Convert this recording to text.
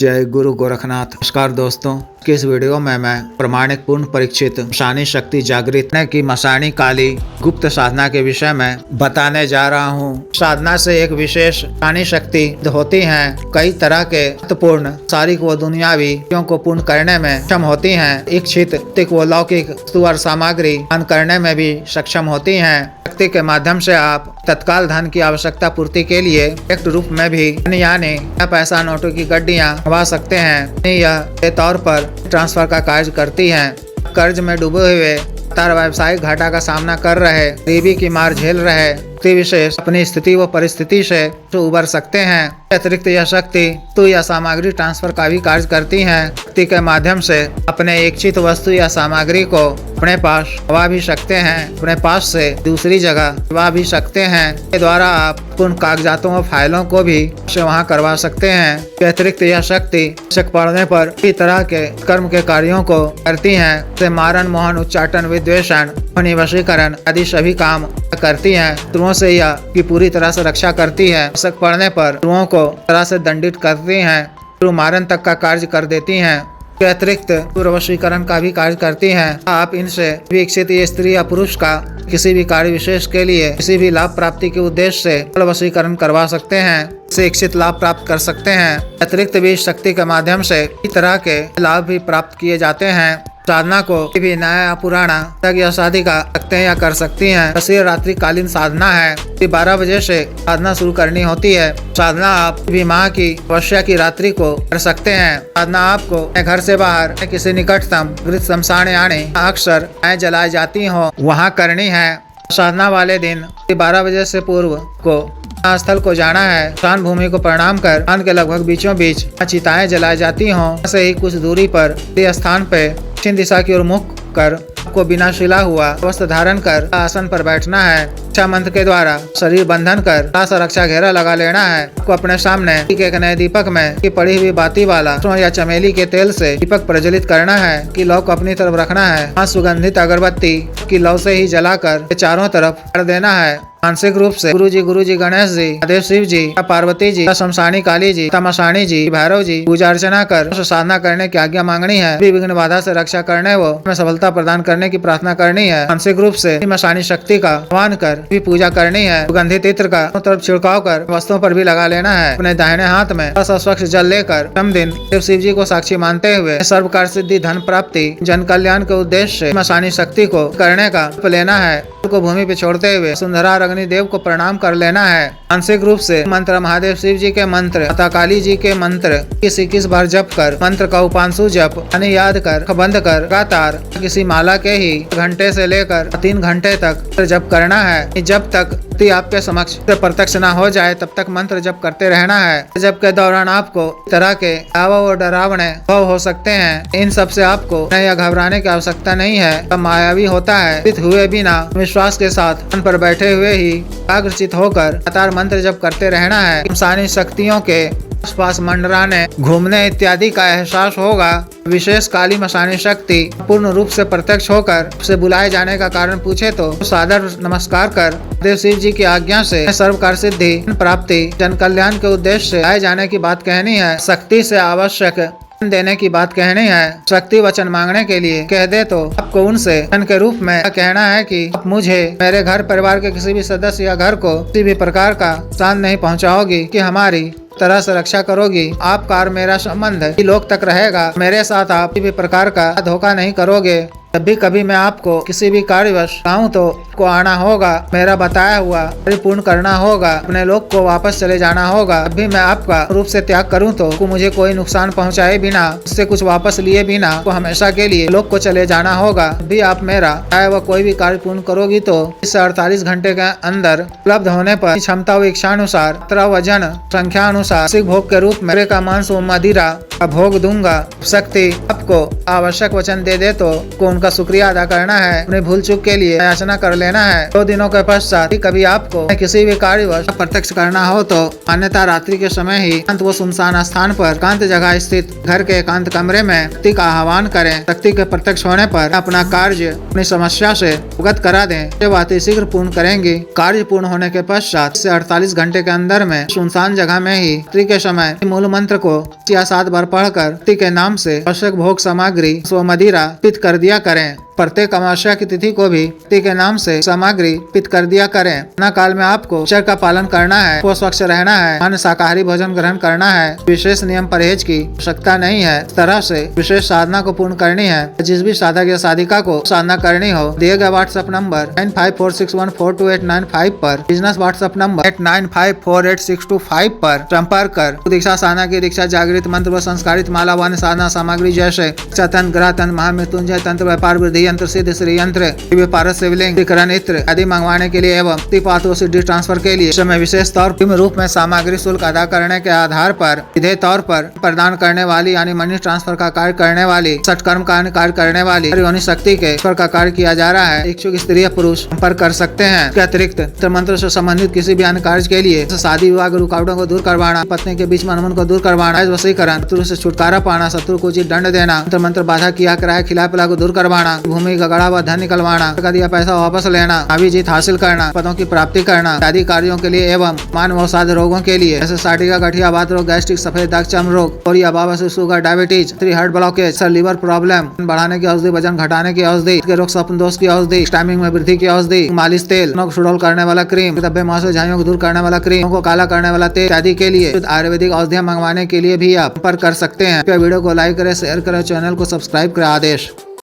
जय गुरु गोरखनाथ। नमस्कार दोस्तों, इस वीडियो में मैं प्रमाणिक पूर्ण परीक्षित मशानी शक्ति जागृत की मशानी काली गुप्त साधना के विषय में बताने जा रहा हूँ। साधना से एक विशेष मशानी शक्ति होती है, कई तरह के महत्वपूर्ण शारीरिक व दुनियावी क्रियाओं को पूर्ण करने में सक्षम होती हैं। इच्छित तिक व लौकिक वस्तु और सामग्री दान करने में भी सक्षम होती हैं। शक्ति के माध्यम से आप तत्काल धन की आवश्यकता पूर्ति के लिए एक रूप में भी यानी पैसा नोटों की गड्डियाँ बनवा सकते हैं। यह के तौर पर ट्रांसफर का कार्य करती हैं। कर्ज में डूबे हुए तार व्यावसायिक घाटा का सामना कर रहे, गरीबी की मार झेल रहे व्यक्ति विशेष अपनी स्थिति व परिस्थिति से उबर सकते हैं। अतिरिक्त यह शक्ति तो या सामग्री ट्रांसफर का भी कार्य करती है। शक्ति के माध्यम से अपने इच्छित वस्तु या सामग्री को अपने पास ला भी सकते हैं, अपने पास से दूसरी जगह ला भी सकते हैं। इसके द्वारा आप उन कागजातों व फाइलों को भी वहाँ करवा सकते हैं। अतिरिक्त यह शक्ति शक पड़ने पर इस तरह के कर्म के कार्यों को करती है, जैसे मारण, मोहन, उच्चाटन, विद्वेषण, वशीकरण आदि सभी काम करती हैं। शत्रुओं से यह की पूरी तरह से रक्षा करती है। शक पड़ने पर शत्रुओं को तरह से दंडित करती हैं, शत्रु मारण तक का कार्य कर देती हैं। के अतिरिक्त वशीकरण का भी कार्य करती हैं। आप इनसे विकसित स्त्री या पुरुष का किसी भी कार्य विशेष के लिए किसी भी लाभ प्राप्ति के उद्देश्य से वशीकरण करवा सकते हैं, से इच्छित लाभ प्राप्त कर सकते हैं। अतिरिक्त भी शक्ति के माध्यम से इस तरह के लाभ भी प्राप्त किए जाते हैं। साधना को भी नया पुराना तक या शादी का सकते हैं या कर सकती हैं। बस रात्रि कालीन साधना है। 12 बजे से साधना शुरू करनी होती है। साधना आप भी माह की वर्षा की रात्रि को कर सकते हैं। साधना आपको घर से बाहर किसी निकटतम गृह शमशान यानी अक्सर जलाई जाती हो वहाँ करनी है। साधना वाले दिन 12 बजे से पूर्व को स्थल को जाना है। शान भूमि को प्रणाम कर स्थान के लगभग बीचों बीच चिताएं जलाई जाती हों। ऐसे ही कुछ दूरी पर स्थान पे दक्षिण दिशा की ओर मुख कर को बिना शिला हुआ वस्त्र धारण कर आसन पर बैठना है। रक्षा मंत्र के द्वारा शरीर बंधन कर रक्षा घेरा लगा लेना है। को अपने सामने एक नए दीपक में की पड़ी हुई बाती वाला या चमेली के तेल से दीपक प्रज्वलित करना है कि लौ को अपनी तरफ रखना है। सुगंधित अगरबत्ती की लौ से ही जलाकर चारों तरफ कर देना है। मानसिक रूप से गुरु जी, गणेश जी, महादेव शिव जी, पार्वती जी, शमशानी काली जी, तमशानी जी, भैरव जी पूजा अर्चना कर साधना करने की आज्ञा मांगनी है। विघ्न बाधा से रक्षा करने व में सफलता प्रदान करने की प्रार्थना करनी है। मानसिक रूप से मशानी शक्ति का आह्वान कर भी पूजा करनी है। सुगंधित इत्र का तरफ छिड़काव कर वस्तुओं पर भी लगा लेना है। अपने दाहिने हाथ में स्वच्छ जल लेकर दिन देव शिव जी को साक्षी मानते हुए सर्व कार्य सिद्धि, धन प्राप्ति, जन कल्याण के उद्देश्य से मशानी शक्ति को करने का लेना है। को भूमि पे छोड़ते हुए सुंदरा अग्निदेव को प्रणाम कर लेना है। मानसिक रूप से मंत्र महादेव शिव जी के मंत्र, माता काली जी के मंत्र 21 बार जप कर मंत्र का उपांशु जप याद कर बंद कर लगातार किसी माला के ही घंटे से लेकर 3 घंटे तक जप करना है। जब तक आपके समक्ष प्रत्यक्ष न हो जाए तब तक मंत्र जप करते रहना है। जप के दौरान आपको तरह के और डरावने भाव हो सकते हैं। इन सब से आपको या घबराने की आवश्यकता नहीं है। मायावी होता है हुए बिना विश्वास के साथ मन पर बैठे हुए ही एकाग्रचित होकर लगातार मंत्र जप करते रहना है। इंसानी शक्तियों के आसपास मंडराने, घूमने इत्यादि का एहसास होगा। विशेष काली मशानी शक्ति पूर्ण रूप से प्रत्यक्ष होकर उसे बुलाए जाने का कारण पूछे तो सादर नमस्कार कर देव शिव जी की आज्ञा से सर्व कार्य सिद्धि, प्राप्ति, जन कल्याण के उद्देश्य से आए जाने की बात कहनी है। शक्ति से आवश्यक देने की बात कहनी है। शक्ति वचन मांगने के लिए कह दे तो आपको उनसे धन के रूप में कहना है कि आप मुझे, मेरे घर परिवार के किसी भी सदस्य या घर को किसी भी प्रकार का नुकसान नहीं पहुंचाओगी, कि हमारी तरह से रक्षा करोगी। आपका और मेरा संबंध लोक तक रहेगा। मेरे साथ आप किसी भी प्रकार का धोखा नहीं करोगे। जब भी कभी मैं आपको किसी भी कार्यवश आऊँ तो को आना होगा, मेरा बताया हुआ पूर्ण करना होगा, अपने लोग को वापस चले जाना होगा। अभी मैं आपका रूप से त्याग करूं तो मुझे कोई नुकसान पहुंचाए बिना, उससे कुछ वापस लिए बिना को हमेशा के लिए लोग को चले जाना होगा। अभी आप मेरा चाहे वह कोई भी कार्य पूर्ण करोगी तो इस 48 घंटे के अंदर उपलब्ध होने पर क्षमता व इच्छा अनुसार वजन संख्या अनुसार भोग के रूप में का मांस व मदिरा का भोग दूंगा। शक्ति आपको आवश्यक वचन दे दे तो उनका शुक्रिया अदा करना है। उन्हें भूल चूक के लिए याचना कर लेना है। 2 दिनों के पश्चात कभी आपको किसी भी कार्यवश प्रत्यक्ष करना हो तो अन्यथा रात्रि के समय ही एकांत व सुनसान स्थान पर एकांत जगह स्थित घर के एकांत कमरे में शक्ति का आह्वान करें। शक्ति के प्रत्यक्ष होने पर अपना कार्य अपनी समस्या से अवगत करा दें। ये बातें शीघ्र पूर्ण करेंगी। कार्य पूर्ण होने के पश्चात 48 घंटे के अंदर में सुनसान जगह में ही रात्रि के समय मूल मंत्र को 6 या 7 बार पढ़कर तिथि के नाम से आवश्यक भोग सामग्री स्व मदिरा पित कर दिया करें। प्रत्येक अमावस्या की तिथि को भी तिथि के नाम से सामग्री पित कर दिया करें। न काल में आपको आचार का पालन करना है, को स्वच्छ रहना है, अन्य शाकाहारी भोजन ग्रहण करना है। विशेष नियम परहेज की आवश्यकता नहीं है। इस तरह से विशेष साधना को पूर्ण करनी है। जिस भी साधक या साधिका को साधना करनी हो, दिए गए व्हाट्सएप नंबर 9546142895 पर, बिजनेस व्हाट्सएप नंबर 89548625 पर संपर्क कर दीक्षा साधना की दीक्षा जागृत मंत्र व संस्कारित माला व साधना सामग्री जैसे चतन ग्रह तंत्र महामृत्युंजय तंत्र व्यापार वृद्धि यंत्र सिद्ध श्री यंत्र दिव्य पारस शिवलिंग विकरण इत्र आदि मंगवाने के लिए एवं पात्रों सिद्धि ट्रांसफर के लिए समय विशेष तौर पर रूप में सामग्री शुल्क अदा करने के आधार पर सीधे तौर पर प्रदान करने वाली यानी मनी ट्रांसफर का कार्य करने वाली सटकर्म का कार्य करने वाली योनि शक्ति के का कार्य किया जा रहा है। इच्छुक स्त्री पुरुष संपर्क कर सकते हैं। इसके अतिरिक्त मंत्र से संबंधित किसी भी अन्य कार्य के लिए शादी विवाह रुकावटों को दूर करवाना, पत्नी के बीच में अनबन को दूर करवाना, वशीकरण, शत्रु से छुटकारा पाना, शत्रु को उचित दंड देना, मंत्र बाधा किया कराया खिला पिला को दूर करवाना, भूमि का गड़ा हुआ धन निकलवाना, दिया पैसा वापस लेना, अभिजीत हासिल करना, पदों की प्राप्ति करना आदि कार्यों के लिए एवं मानवसाध रोगों के लिए जैसे साटिका, गठिया, बात रोग, गैस्ट्रिक, सफेद दाग, चर्म रोग, कोरिया, बाबा, शुगर, डायबिटीज, हार्ट ब्लॉकेज, सर लीवर प्रॉब्लम, बढ़ाने की औषधि, वजन घटाने की औषधि, रोग स्वप्न दोष की औषधि, स्टैमिंग में वृद्धि की औषधि, मालिश तेल, नोक सुडौल करने वाला क्रीम, धब्बे मांसों झाइयों को दूर करने वाला क्रीम, को काला करने वाला तेल आदि के लिए आयुर्वेदिक औषधियां मंगवाने के लिए भी आप संपर्क कर सकते हैं। वीडियो को लाइक करें, शेयर करें, चैनल को सब्सक्राइब करें। आदेश।